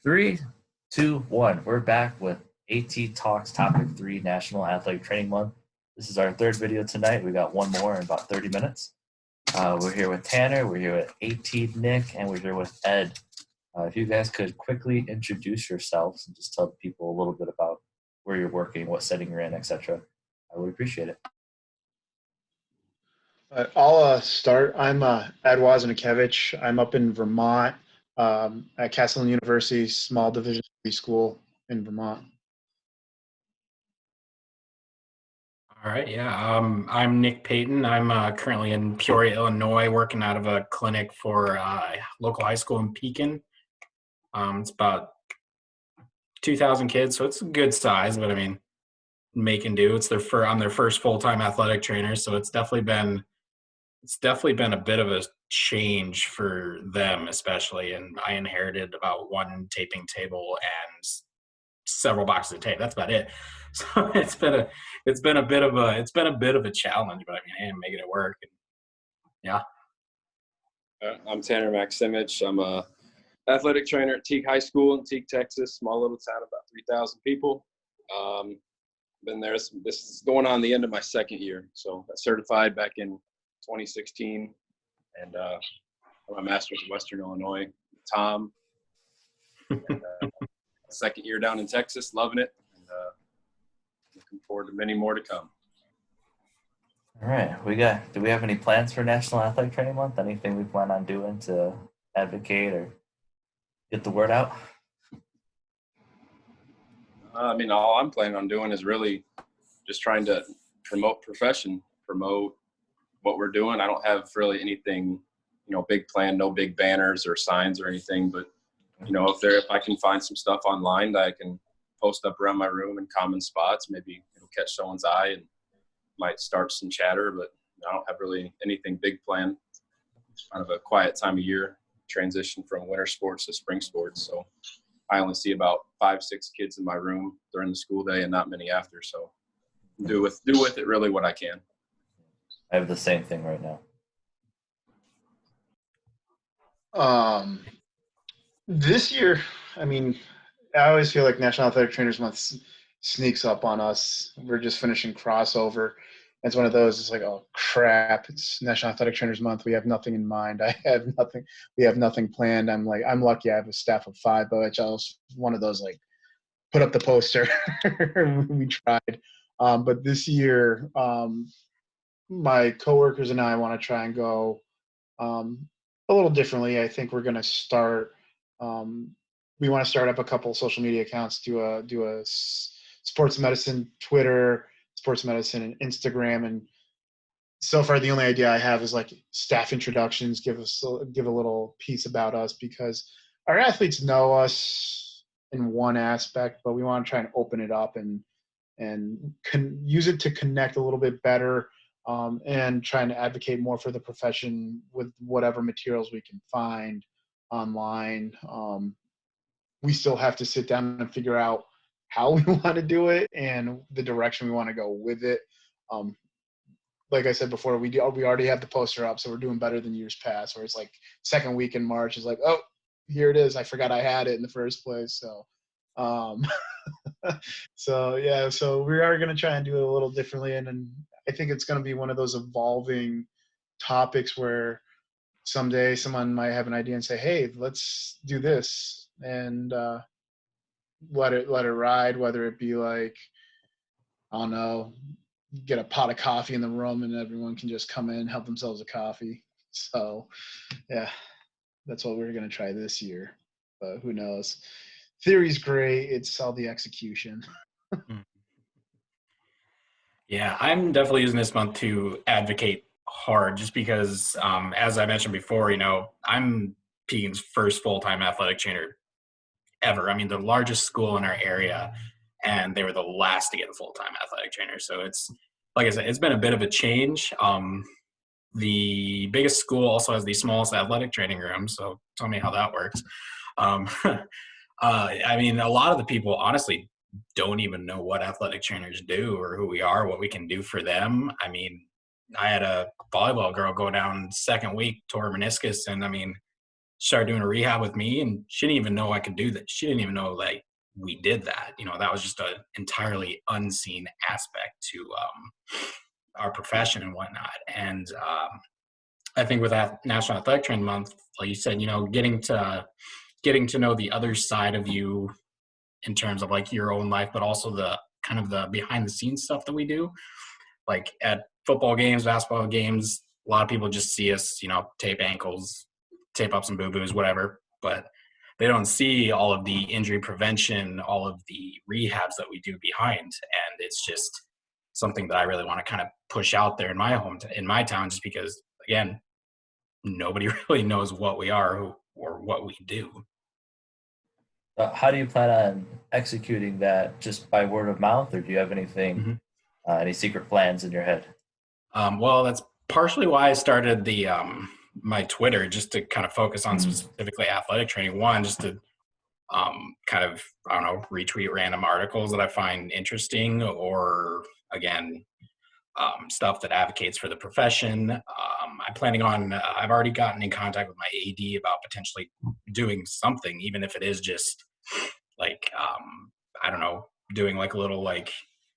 Three, two, one. We're back with AT Talks Topic 3 National Athletic Training Month. This is our third video tonight. We got one more in about 30 minutes. We're here with Tanner, we're here with AT Nick, and we're here with Ed. If you guys could quickly introduce yourselves and just tell people a little bit about where you're working, what setting you're in, etc., I would appreciate it. I'll start. I'm Ed Wozniakevich. I'm up in Vermont at Castleton University, small Division III school in Vermont. All right, yeah. I'm Nick Payton. I'm currently in Peoria, Illinois, working out of a clinic for local high school in Pekin. It's about 2,000 kids, so it's a good size, but I mean, make and do. I'm their first full-time athletic trainer, so it's definitely been a bit of a change for them, especially. And I inherited about one taping table and several boxes of tape. That's about it. So it's been a bit of a challenge, but I mean, hey, I'm making it work. And yeah. I'm Tanner Maximich. I'm a athletic trainer at Teague High School in Teague, Texas, small little town, about 3,000 people. Been there. This is going on the end of my second year. So I certified back in 2016, and got my master's in Western Illinois. Tom. And, second year down in Texas, loving it, and looking forward to many more to come. All right, do we have any plans for National Athletic Training Month? Anything we plan on doing to advocate or get the word out? I mean, all I'm planning on doing is really just trying to promote what we're doing. I don't have really anything, big plan, no big banners or signs or anything, but if I can find some stuff online that I can post up around my room in common spots, maybe it'll catch someone's eye and might start some chatter, but I don't have really anything big planned. It's kind of a quiet time of year, transition from winter sports to spring sports. So I only see about 5-6 kids in my room during the school day and not many after. So do with it really what I can. I have the same thing right now. This year, I mean, I always feel like National Athletic Trainers Month sneaks up on us. We're just finishing crossover. It's one of those, it's like, oh, crap, it's National Athletic Trainers Month. We have nothing in mind. We have nothing planned. I'm lucky I have a staff of 5, but I was one of those, like, put up the poster. We tried. But this year, my coworkers and I want to try and go a little differently. I think we're going to start we want to start up a couple social media accounts, do a sports medicine Twitter, sports medicine and Instagram. And so far the only idea I have is like staff introductions, give a little piece about us, because our athletes know us in one aspect, but we want to try and open it up and use it to connect a little bit better, and trying to advocate more for the profession with whatever materials we can find online. We still have to sit down and figure out how we want to do it and the direction we want to go with it. Like I said before, we already have the poster up, so we're doing better than years past, where it's like second week in March is like, oh, here it is. I forgot I had it in the first place. So, so we are going to try and do it a little differently. And I think it's going to be one of those evolving topics where someday someone might have an idea and say, hey, let's do this, and let it ride, whether it be like, I don't know, get a pot of coffee in the room and everyone can just come in and help themselves a coffee. So yeah, that's what we're going to try this year, but who knows. Theory's great, it's all the execution. Yeah, I'm definitely using this month to advocate hard, just because, as I mentioned before, I'm Pekin's first full-time athletic trainer ever. I mean, the largest school in our area, and they were the last to get a full-time athletic trainer. So it's, like I said, it's been a bit of a change. The biggest school also has the smallest athletic training room, so tell me how that works. I mean, a lot of the people honestly don't even know what athletic trainers do or who we are, what we can do for them. I mean, I had a volleyball girl go down second week, tore her meniscus, and I mean, started doing a rehab with me, and she didn't even know I could do that. She didn't even know like we did that. That was just an entirely unseen aspect to our profession and whatnot. And I think with that National Athletic Training Month, like you said, getting to know the other side of you in terms of like your own life, but also the kind of the behind the scenes stuff that we do. Like at football games, basketball games, a lot of people just see us, tape ankles, tape up some boo-boos, whatever. But they don't see all of the injury prevention, all of the rehabs that we do behind. And it's just something that I really want to kind of push out there in my town, just because, again, nobody really knows what we are or what we do. How do you plan on executing that? Just by word of mouth, or do you have anything, any secret plans in your head? Well, that's partially why I started the my Twitter, just to kind of focus on Mhm. specifically athletic training. One, just to kind of, I don't know, retweet random articles that I find interesting, or again, stuff that advocates for the profession. I'm planning on. I've already gotten in contact with my AD about potentially doing something, even if it is just like I don't know, doing like a little like,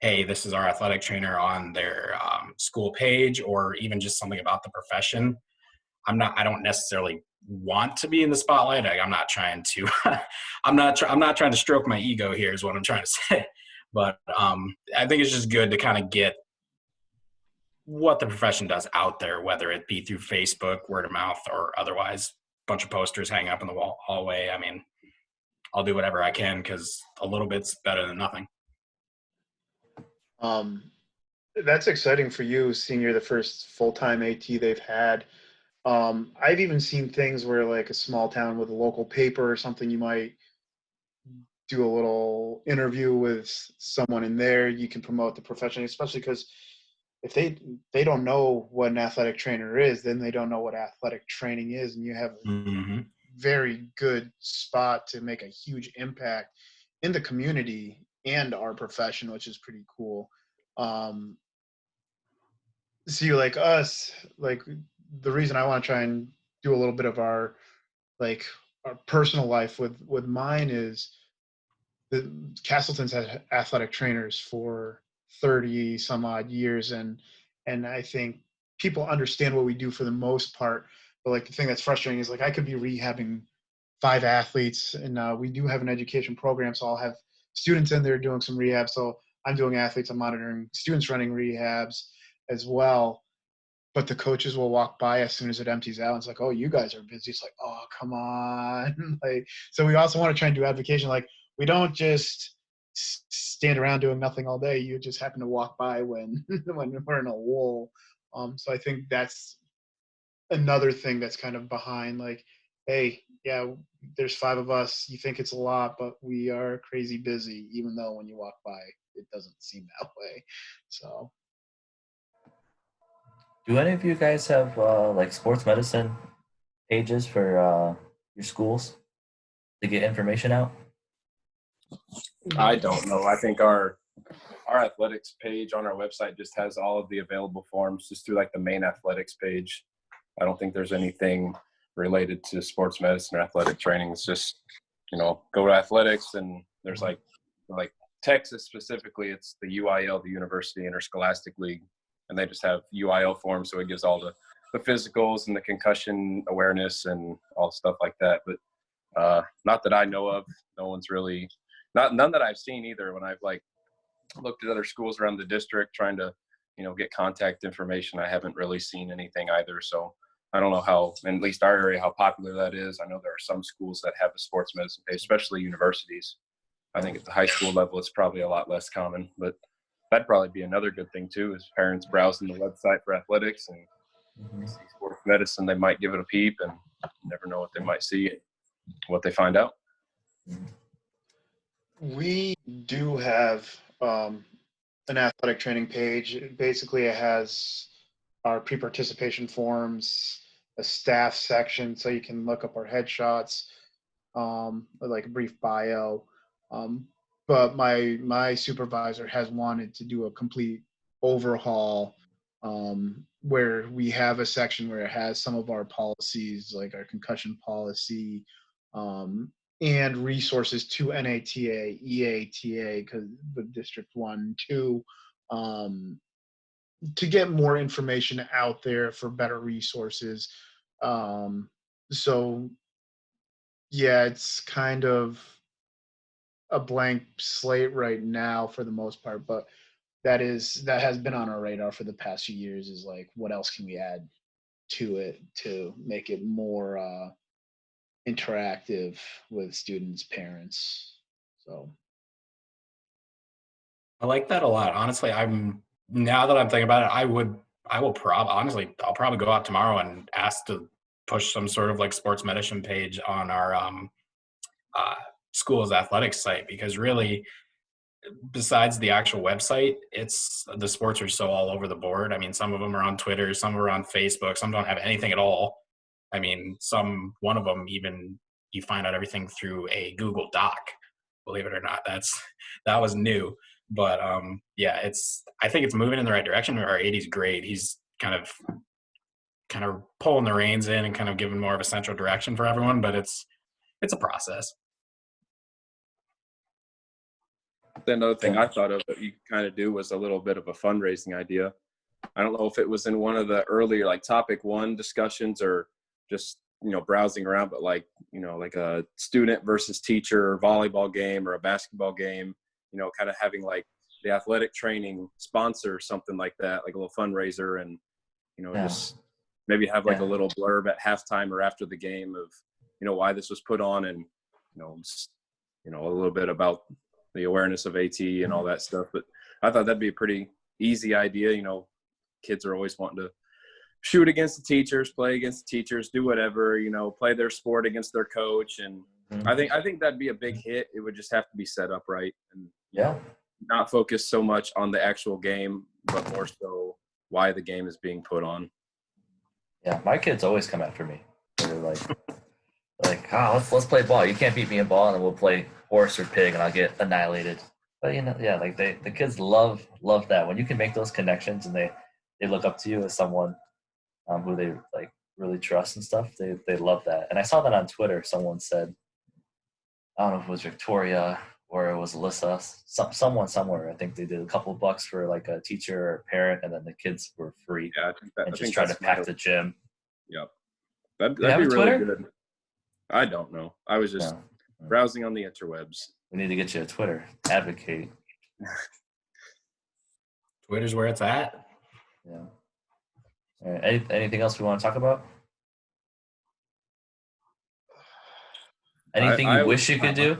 hey, this is our athletic trainer on their school page, or even just something about the profession. I don't necessarily want to be in the spotlight. I'm not trying to. I'm not trying to stroke my ego here. Is what I'm trying to say. But I think it's just good to kind of get what the profession does out there, whether it be through Facebook, word of mouth, or otherwise. Bunch of posters hanging up in the hallway. I mean, I'll do whatever I can, because a little bit's better than nothing. That's exciting for you, seeing you're the first full-time AT they've had. I've even seen things where like a small town with a local paper or something, you might do a little interview with someone in there. You can promote the profession, especially because if they don't know what an athletic trainer is, then they don't know what athletic training is, and you have a Mm-hmm. very good spot to make a huge impact in the community and our profession, which is pretty cool. Um, See, like us, like the reason I want to try and do a little bit of like our personal life with mine is the Castleton's had athletic trainers for 30 some odd years, and I think people understand what we do for the most part. But like the thing that's frustrating is like I could be rehabbing 5 athletes, and we do have an education program, so I'll have students in there doing some rehab. So I'm doing athletes, I'm monitoring students running rehabs as well. But the coaches will walk by as soon as it empties out. It's like, oh, you guys are busy. It's like, oh, come on. Like, so we also want to try and do advocacy. Like, we don't just stand around doing nothing all day. You just happen to walk by when when we're in a lull. So I think that's another thing that's kind of behind. Like, hey, yeah, there's 5 of us. You think it's a lot, but we are crazy busy. Even though when you walk by, it doesn't seem that way. So. Do any of you guys have like sports medicine pages for your schools to get information out? I don't know. I think our athletics page on our website just has all of the available forms just through like the main athletics page. I don't think there's anything related to sports medicine or athletic training. It's just, go to athletics, and there's like Texas specifically, it's the UIL, the University Interscholastic League, and they just have UIL forms. So it gives all the physicals and the concussion awareness and all stuff like that. But not that I know of. No one's really, none that I've seen either. When I've like looked at other schools around the district trying to, get contact information, I haven't really seen anything either. So I don't know how, in at least our area, how popular that is. I know there are some schools that have a sports medicine page, especially universities. I think at the high school level, it's probably a lot less common, but that'd probably be another good thing too, is parents browsing the website for athletics and they see sports medicine, they might give it a peep, and you never know what they might see, what they find out. We do have an athletic training page. Basically, it has our pre-participation forms, a staff section, so you can look up our headshots, like a brief bio. But my supervisor has wanted to do a complete overhaul where we have a section where it has some of our policies, like our concussion policy, and resources to NATA, EATA, because the District 1, 2, to get more information out there for better resources. So, yeah, it's kind of a blank slate right now for the most part, but that has been on our radar for the past few years, is like, what else can we add to it to make it more interactive with students, parents. So I like that a lot. Honestly, now that I'm thinking about it, I'll probably go out tomorrow and ask to push some sort of like sports medicine page on our uh, school's athletics site, because really, besides the actual website, it's the sports are so all over the board. I mean, some of them are on Twitter, some are on Facebook, some don't have anything at all. I mean, one of them even you find out everything through a Google Doc. Believe it or not, that was new. But yeah, I think it's moving in the right direction. Our AD's great. He's kind of pulling the reins in and kind of giving more of a central direction for everyone. But it's a process. Another thing I thought of that you kind of do was a little bit of a fundraising idea. I don't know if it was in one of the earlier like topic 1 discussions or just, browsing around, but like, like a student versus teacher volleyball game or a basketball game, kind of having like the athletic training sponsor something like that, like a little fundraiser, and, just maybe have like a little blurb at halftime or after the game of, why this was put on, and, a little bit about the awareness of AT and all that stuff. But I thought that'd be a pretty easy idea. Kids are always wanting to shoot against the teachers, play against the teachers, do whatever, play their sport against their coach. And I think that'd be a big hit. It would just have to be set up right, and not focus so much on the actual game, but more so why the game is being put on. Yeah, my kids always come after me. They're like, let's play ball. You can't beat me in ball, and then we'll play horse or pig, and I'll get annihilated. But like the kids love that when you can make those connections, and they look up to you as someone who they like really trust and stuff. They love that. And I saw that on Twitter. Someone said, I don't know if it was Victoria or it was Alyssa, someone somewhere. I think they did a couple bucks for like a teacher or a parent, and then the kids were free. Yeah, and just trying to pack the gym. Yep, that'd be really Twitter? Good. I don't know. I was just browsing on the interwebs. We need to get you a Twitter. Advocate. Twitter's where it's at. Yeah. All right. Anything else we want to talk about? Anything you wish you could do?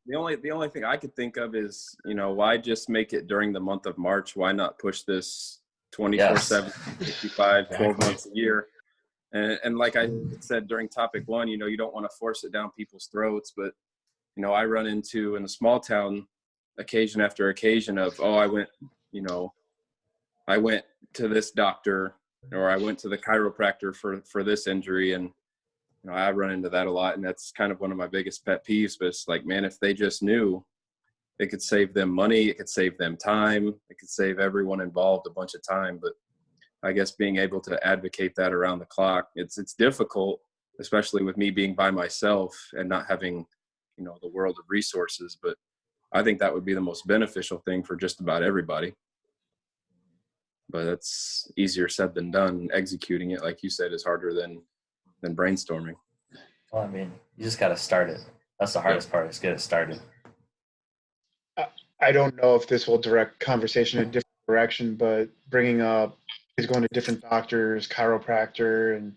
The only thing I could think of is, why just make it during the month of March? Why not push this 24/7, 55, 12 months a year? And like I said during topic 1, you don't want to force it down people's throats, but I run into in a small town occasion after occasion of, I went to this doctor, or I went to the chiropractor for this injury, and I run into that a lot, and that's kind of one of my biggest pet peeves. But it's like, man, if they just knew, it could save them money, it could save them time, it could save everyone involved a bunch of time. But I guess being able to advocate that around the clock, it's difficult, especially with me being by myself and not having, the world of resources. But I think that would be the most beneficial thing for just about everybody. But that's easier said than done. Executing it, like you said, is harder than brainstorming. Well, I mean, you just got to start it. That's the hardest part, is get it started. I don't know if this will direct conversation in a different direction, but bringing up is going to different doctors, chiropractor, and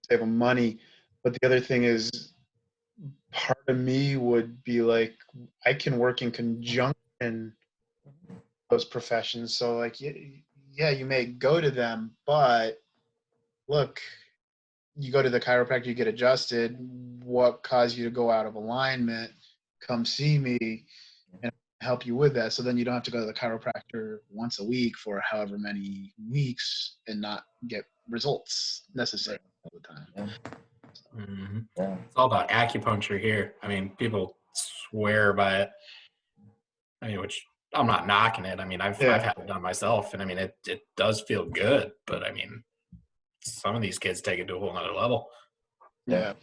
save them money. But the other thing is, part of me would be like, I can work in conjunction with those professions. So like, yeah, you may go to them, but look, you go to the chiropractor, you get adjusted. What caused you to go out of alignment? Come see me and help you with that. So then you don't have to go to the chiropractor once a week for however many weeks and not get results necessarily all the time. Yeah. Mm-hmm. Yeah. It's all about acupuncture here. I mean, people swear by it. I mean, which I'm not knocking it. I mean, I've Yeah. had it done myself, and I mean, it does feel good. But I mean, some of these kids take it to a whole nother level. Yeah.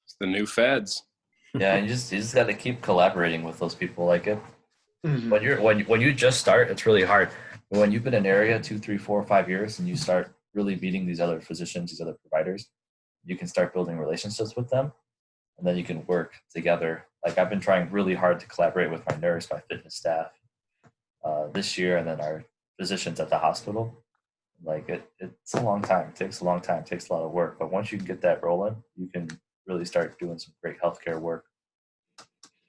It's the new feds. Yeah, and you just got to keep collaborating with those people. Like it, Mhm. when you just start, it's really hard. But when you've been in an area 2, 3, 4, 5 years, and you start really meeting these other physicians, these other providers, you can start building relationships with them, and then you can work together. Like I've been trying really hard to collaborate with my nurse, my fitness staff, this year, and then our physicians at the hospital. Like it's a long time. It takes a long time. It takes a lot of work. But once you can get that rolling, you can really start doing some great healthcare work.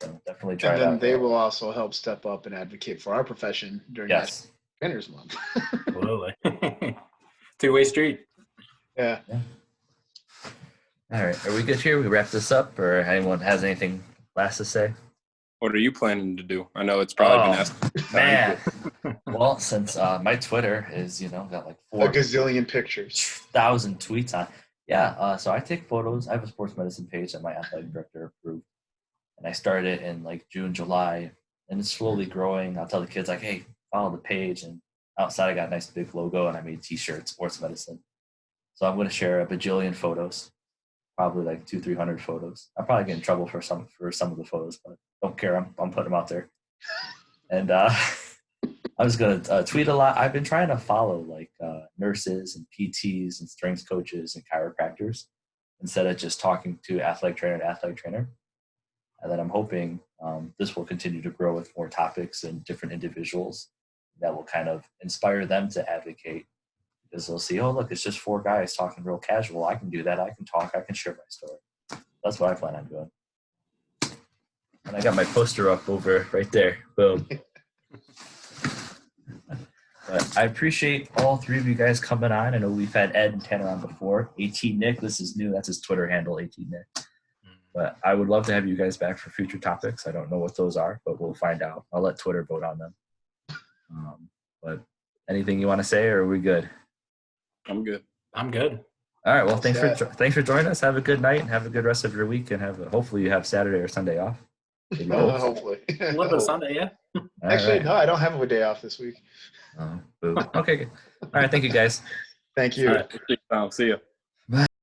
So definitely try And it then out. they will also help step up and advocate for our profession during Yes. Trainers Month. Absolutely. Two-way street. Yeah. All right. Are we good here? We wrap this up, or anyone has anything last to say? What are you planning to do? I know it's probably been Oh, asked. Man. Well, since my Twitter is, got like A gazillion pictures. 4,000 tweets on. Yeah. So I take photos. I have a sports medicine page that my athletic director approved. And I started in like June, July, and it's slowly growing. I'll tell the kids like, hey, follow the page. And outside I got a nice big logo and I made t-shirts, sports medicine. So I'm going to share a bajillion photos, probably like 200-300 photos. I'll probably get in trouble for some of the photos, but don't care. I'm putting them out there. And I was going to tweet a lot. I've been trying to follow like nurses and PTs and strength coaches and chiropractors instead of just talking to athletic trainer. And then I'm hoping this will continue to grow with more topics and different individuals that will kind of inspire them to advocate, because they'll see, oh, look, it's just 4 guys talking real casual. I can do that. I can talk. I can share my story. That's what I plan on doing. And I got my poster up over right there. Boom. But I appreciate all 3 of you guys coming on. I know we've had Ed and Tanner on before. AT Nick, this is new. That's his Twitter handle, AT Nick. But I would love to have you guys back for future topics. I don't know what those are, but we'll find out. I'll let Twitter vote on them. But anything you want to say, or are we good? I'm good. I'm good. All right. Well, thanks for joining us. Have a good night and have a good rest of your week. And hopefully you have Saturday or Sunday off. Hopefully. A little bit of Sunday, yeah. Actually, no, I don't have a day off this week. Oh, boo. Okay. Good. All right. Thank you, guys. Thank you. All right. See you.